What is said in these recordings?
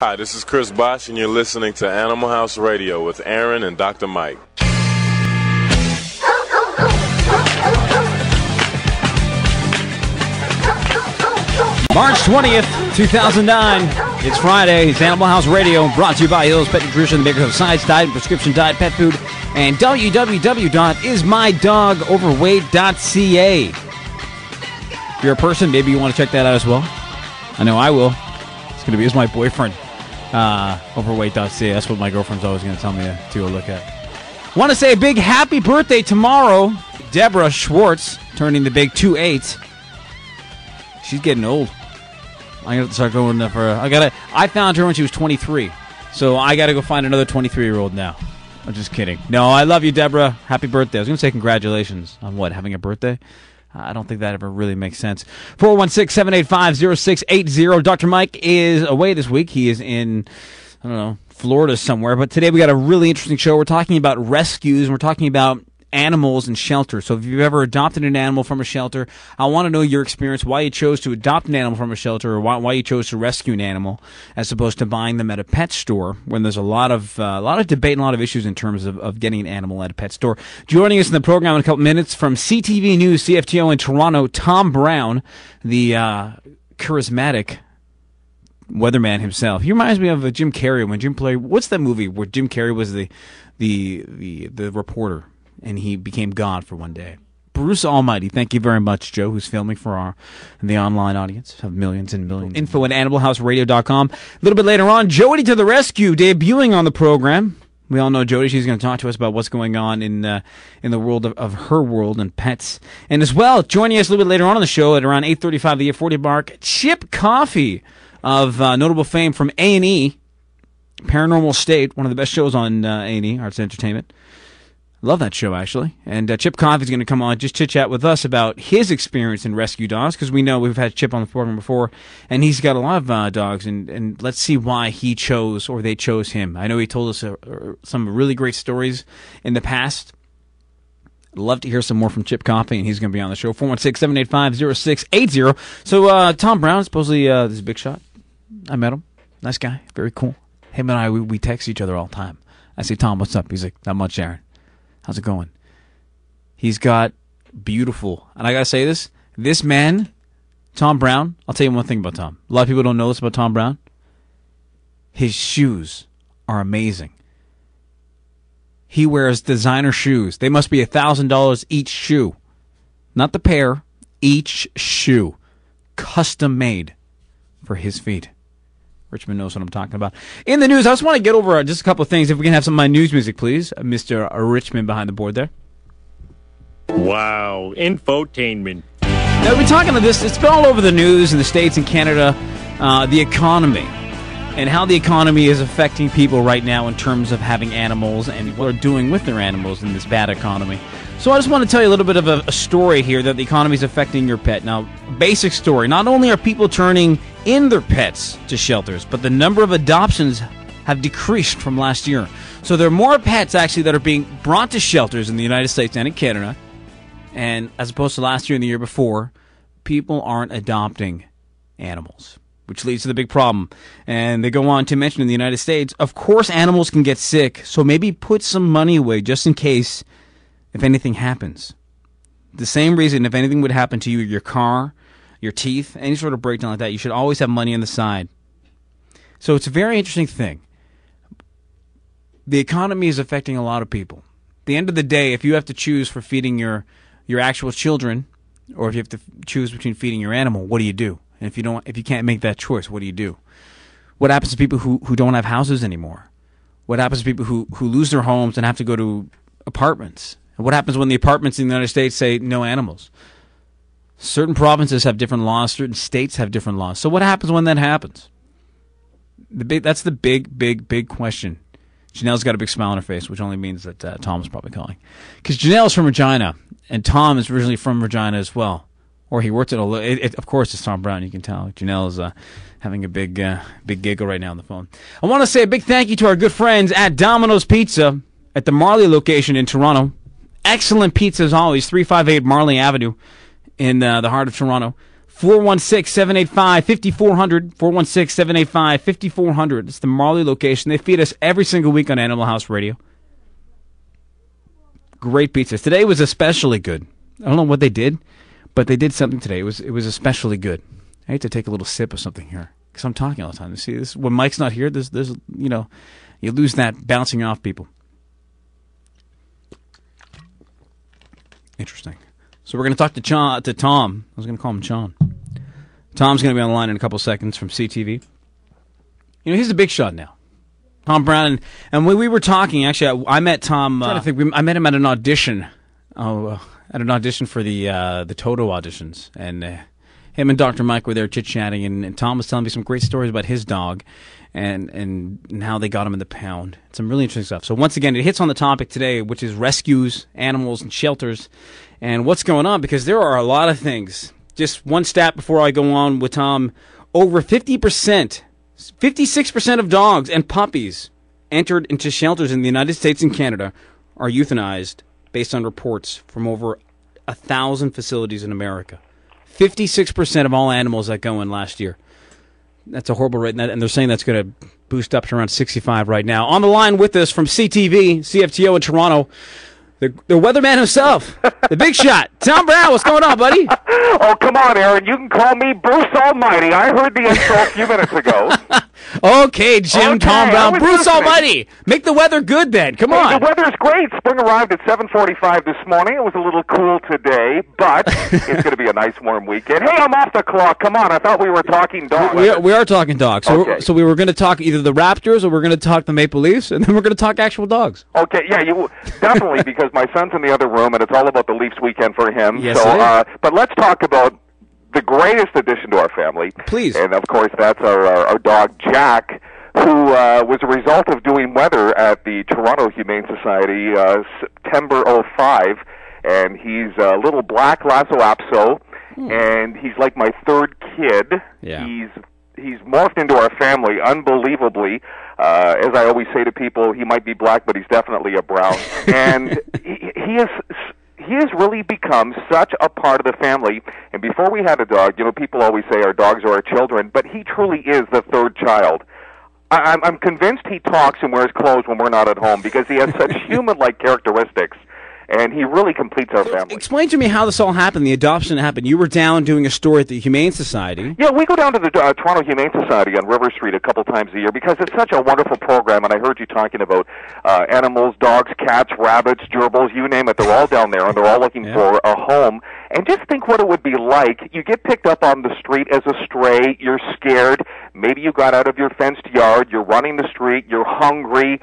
Hi, this is Chris Bosch, and you're listening to Animal House Radio with Aaron and Dr. Mike. March 20th, 2009. It's Friday. It's Animal House Radio, brought to you by Hill's Pet Nutrition, the makers of Science Diet and Prescription Diet Pet Food, and www.ismydogoverweight.ca. If you're a person, maybe you want to check that out as well. I know I will. It's going to be Is My Boyfriend. Overweight.ca. That's what my girlfriend's always going to tell me to go look at. Want to say a big happy birthday tomorrow. Deborah Schwartz, turning the big 28. She's getting old. I got to start going there for. I found her when she was 23, so I got to go find another 23-year-old now. I'm just kidding. No, I love you, Deborah. Happy birthday. I was going to say congratulations on what, having a birthday? I don't think that ever really makes sense. 416-785-0680. Dr. Mike is away this week. He is in, I don't know, Florida somewhere. But today we got a really interesting show. We're talking about rescues, and we're talking about animals in shelters. So if you've ever adopted an animal from a shelter, I want to know your experience, why you chose to adopt an animal from a shelter, or why you chose to rescue an animal as opposed to buying them at a pet store, when there's a lot of debate and a lot of issues in terms of getting an animal at a pet store. Joining us in the program in a couple minutes from CTV News, CFTO in Toronto, Tom Brown, the charismatic weatherman himself. He reminds me of Jim Carrey when Jim Carrey. What's that movie where Jim Carrey was the reporter? And he became God for one day. Bruce Almighty, thank you very much, Joe, who's filming for the online audience of millions and millions. Info at animalhouseradio.com. A little bit later on, Jody to the rescue, debuting on the program. We all know Jody. She's going to talk to us about what's going on in the world of her world and pets. And as well, joining us a little bit later on the show at around 8:35, the 8:40 mark, Chip Coffey of notable fame from A&E, Paranormal State, one of the best shows on A&E, Arts and Entertainment. Love that show, actually. And Chip Coffey's going to come on, just chit-chat with us about his experience in rescue dogs, because we know we've had Chip on the program before, and he's got a lot of dogs, and let's see why he chose, or they chose him. I know he told us some really great stories in the past. I'd love to hear some more from Chip Coffey, and he's going to be on the show, 416-785-0680. So Tom Brown, supposedly this is a big shot. I met him. Nice guy. Very cool. Him and I, we text each other all the time. I say, Tom, what's up? He's like, not much, Aaron. How's it going? He's got beautiful, and I gotta say this man, Tom Brown, I'll tell you one thing about Tom. A lot of people don't know this about Tom Brown. His shoes are amazing. He wears designer shoes. They must be $1,000 each shoe. Not the pair, each shoe. Custom made for his feet. Richmond knows what I'm talking about. In the news, I just want to get over just a couple of things. If we can have some of my news music, please. Mr. Richmond behind the board there. Wow, infotainment. Now, we're talking about this. It's been all over the news in the States and Canada, the economy, and how the economy is affecting people right now in terms of having animals and what they're doing with their animals in this bad economy. So I just want to tell you a little bit of a story here that the economy is affecting your pet. Now, basic story. Not only are people turning in their pets to shelters, but the number of adoptions have decreased from last year. So there are more pets, actually, that are being brought to shelters in the United States and in Canada. And as opposed to last year and the year before, people aren't adopting animals, which leads to the big problem. And they go on to mention in the United States, of course animals can get sick, so maybe put some money away just in case if anything happens. The same reason if anything would happen to you, your car, your teeth, any sort of breakdown like that, you should always have money on the side. So it's a very interesting thing. The economy is affecting a lot of people. At the end of the day, if you have to choose for feeding your actual children, or if you have to choose between feeding your animal, what do you do? And if you can't make that choice, what do you do? What happens to people who don't have houses anymore? What happens to people who lose their homes and have to go to apartments? And what happens when the apartments in the United States say no animals? Certain provinces have different laws. Certain states have different laws. So what happens when that happens? That's the big question. Janelle's got a big smile on her face, which only means that Tom's probably calling. Because Janelle's from Regina, and Tom is originally from Regina as well. Or he worked at of course, it's Tom Brown, you can tell. Janelle is having a big giggle right now on the phone. I want to say a big thank you to our good friends at Domino's Pizza at the Marley location in Toronto. Excellent pizza as always, 358 Marley Avenue in the heart of Toronto. 416-785-5400, 416-785-5400. It's the Marley location. They feed us every single week on Animal House Radio. Great pizzas. Today was especially good. I don't know what they did, but they did something today. It was especially good. I hate to take a little sip of something here because I'm talking all the time. You see, this when Mike's not here, there's you lose that bouncing off people. Interesting. So we're going to talk to Tom. I was going to call him Sean. Tom's going to be on the line in a couple seconds from CTV. He's a big shot now. Tom Brown. And when we were talking, actually, I met Tom. I met him at an audition. At an audition for the Toto auditions. And him and Dr. Mike were there chit-chatting. And Tom was telling me some great stories about his dog and how they got him in the pound. Some really interesting stuff. So once again, it hits on the topic today, which is rescues, animals, and shelters. And what's going on, because there are a lot of things. Just one stat before I go on with Tom. Over 56% of dogs and puppies entered into shelters in the United States and Canada are euthanized based on reports from over 1,000 facilities in America. 56% of all animals that go in last year. That's a horrible rate, and they're saying that's going to boost up to around 65 right now. On the line with us from CTV, CFTO in Toronto, the weatherman himself, the big shot, Tom Brown. What's going on, buddy? Oh, come on, Aaron. You can call me Bruce Almighty. I heard the intro a few minutes ago. Okay, Jim, Tom Brown, Bruce Almighty. Make the weather good then. Come on. The weather's great. Spring arrived at 7:45 this morning. It was a little cool today, but it's going to be a nice warm weekend. Hey, I'm off the clock. Come on. I thought we were talking dogs. We are talking dogs. So, okay. So we were going to talk either the Raptors or we're going to talk the Maple Leafs, and then we're going to talk actual dogs. Okay, yeah, you definitely, because my son's in the other room, and it's all about the Leafs weekend for him. Yes, but let's talk about the greatest addition to our family. Please. And, of course, that's our dog, Jack, who was a result of doing weather at the Toronto Humane Society September 05. And he's a little black Lhasa Apso, and he's like my third kid. Yeah. He's morphed into our family unbelievably. As I always say to people, he might be black, but he's definitely a brown. And he has really become such a part of the family. And before we had a dog, people always say our dogs are our children, but he truly is the third child. I'm convinced he talks and wears clothes when we're not at home because he has such human-like characteristics. And he really completes our family. Explain to me how this all happened, the adoption happened. You were down doing a story at the Humane Society. Yeah, we go down to the Toronto Humane Society on River Street a couple times a year because it's such a wonderful program, and I heard you talking about animals, dogs, cats, rabbits, gerbils, you name it. They're all down there, and they're all looking for a home. And just think what it would be like. You get picked up on the street as a stray, you're scared, maybe you got out of your fenced yard, you're running the street, you're hungry,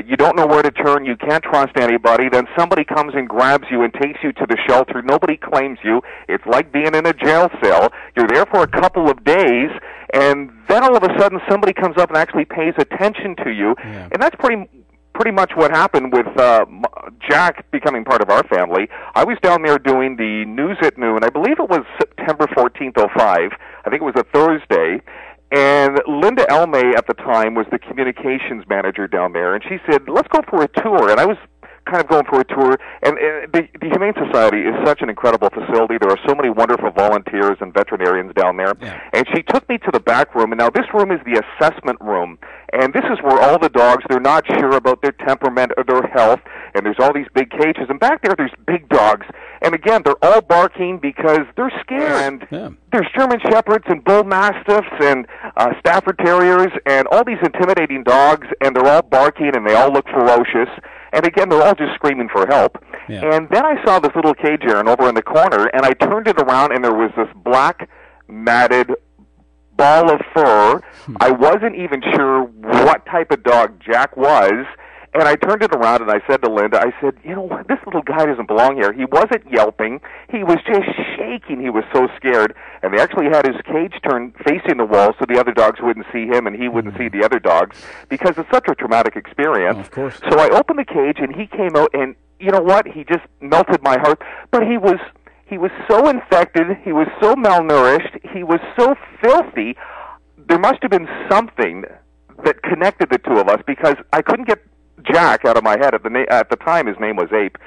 you don't know where to turn, you can't trust anybody, then somebody comes and grabs you and takes you to the shelter. Nobody claims you. It's like being in a jail cell. You're there for a couple of days, and then all of a sudden somebody comes up and actually pays attention to you. Yeah. And that's pretty much what happened with Jack becoming part of our family. I was down there doing the news at noon. I believe it was September 14th, 05. I think it was a Thursday. And Linda Elmay at the time was the communications manager down there, and she said, let's go for a tour. And I was kind of going for a tour, and the Humane Society is such an incredible facility. There are so many wonderful volunteers and veterinarians down there. Yeah. And she took me to the back room, and now this room is the assessment room. And this is where all the dogs, they're not sure about their temperament or their health, and there's all these big cages. And back there, there's big dogs. And again, they're all barking because they're scared. And there's German Shepherds and Bull Mastiffs and Stafford Terriers and all these intimidating dogs, and they're all barking, and they all look ferocious. And again, they're all just screaming for help. Yeah. And then I saw this little cage, Aaron, over in the corner, and I turned it around, and there was this black, matted ball of fur. I wasn't even sure what type of dog Jack was. And I turned it around and I said to Linda, I said, this little guy doesn't belong here. He wasn't yelping. He was just shaking. He was so scared. And they actually had his cage turned facing the wall so the other dogs wouldn't see him and he wouldn't see the other dogs because it's such a traumatic experience. Oh, of course. So I opened the cage and he came out and you know what? He just melted my heart. But he was so infected. He was so malnourished. He was so filthy. There must have been something that connected the two of us because I couldn't get Jack out of my head. At the time, his name was Ape.